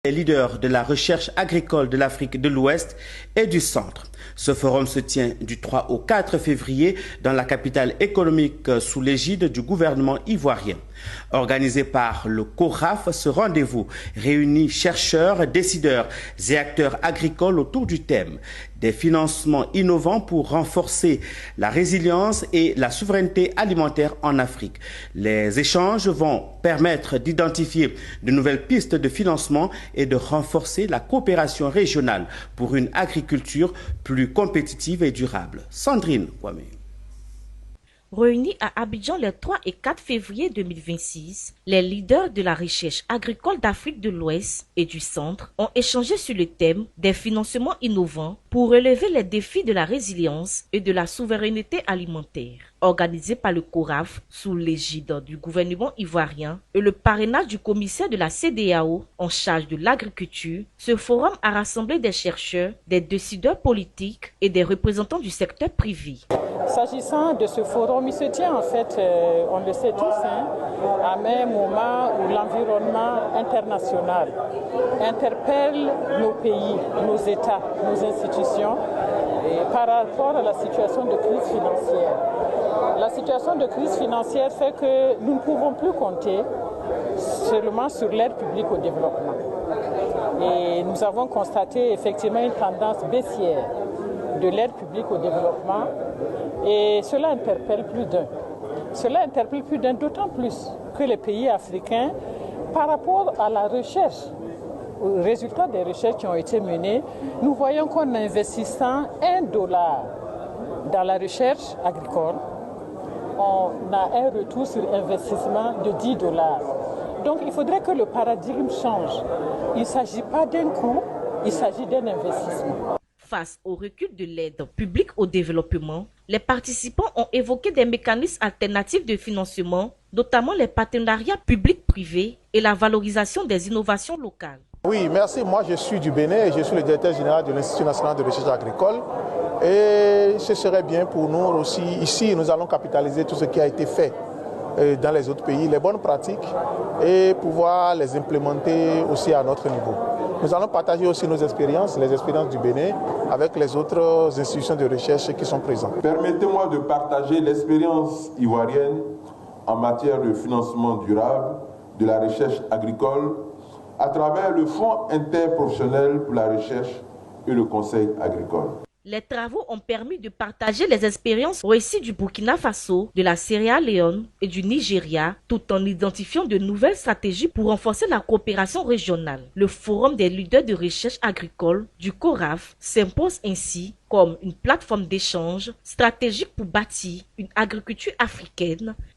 Les leaders de la recherche agricole de l'Afrique de l'Ouest et du Centre. Ce forum se tient du 3 au 4 février dans la capitale économique sous l'égide du gouvernement ivoirien. Organisé par le CORAF, ce rendez-vous réunit chercheurs, décideurs et acteurs agricoles autour du thème des financements innovants pour renforcer la résilience et la souveraineté alimentaire en Afrique. Les échanges vont permettre d'identifier de nouvelles pistes de financement et de renforcer la coopération régionale pour une agriculture plus compétitive et durable. Sandrine Kwame. Réunis à Abidjan les 3 et 4 février 2026, les leaders de la recherche agricole d'Afrique de l'Ouest et du Centre ont échangé sur le thème des financements innovants pour relever les défis de la résilience et de la souveraineté alimentaire. Organisé par le CORAF sous l'égide du gouvernement ivoirien et le parrainage du commissaire de la CEDEAO en charge de l'agriculture, ce forum a rassemblé des chercheurs, des décideurs politiques et des représentants du secteur privé. S'agissant de ce forum, il se tient en fait, on le sait tous, à un moment où l'environnement international interpelle nos pays, nos États, nos institutions par rapport à la situation de crise financière. La situation de crise financière fait que nous ne pouvons plus compter seulement sur l'aide publique au développement. Et nous avons constaté effectivement une tendance baissière de l'aide publique au développement et cela interpelle plus d'un. Cela interpelle plus d'un, d'autant plus que les pays africains, par rapport à la recherche, aux résultats des recherches qui ont été menées, nous voyons qu'en investissant $1 dans la recherche agricole, on a un retour sur investissement de $10. Donc il faudrait que le paradigme change. Il ne s'agit pas d'un coût, il s'agit d'un investissement. Face au recul de l'aide publique au développement, les participants ont évoqué des mécanismes alternatifs de financement, notamment les partenariats publics-privés et la valorisation des innovations locales. Oui, merci. Moi, je suis du Bénin et je suis le directeur général de l'Institut national de recherche agricole. Et ce serait bien pour nous aussi, ici, nous allons capitaliser tout ce qui a été fait dans les autres pays, les bonnes pratiques, et pouvoir les implémenter aussi à notre niveau. Nous allons partager aussi nos expériences, les expériences du Bénin, avec les autres institutions de recherche qui sont présentes. Permettez-moi de partager l'expérience ivoirienne en matière de financement durable de la recherche agricole à travers le Fonds interprofessionnel pour la recherche et le conseil agricole. Les travaux ont permis de partager les expériences réussies du Burkina Faso, de la Sierra Leone et du Nigeria, tout en identifiant de nouvelles stratégies pour renforcer la coopération régionale. Le Forum des leaders de recherche agricole du CORAF s'impose ainsi comme une plateforme d'échange stratégique pour bâtir une agriculture africaine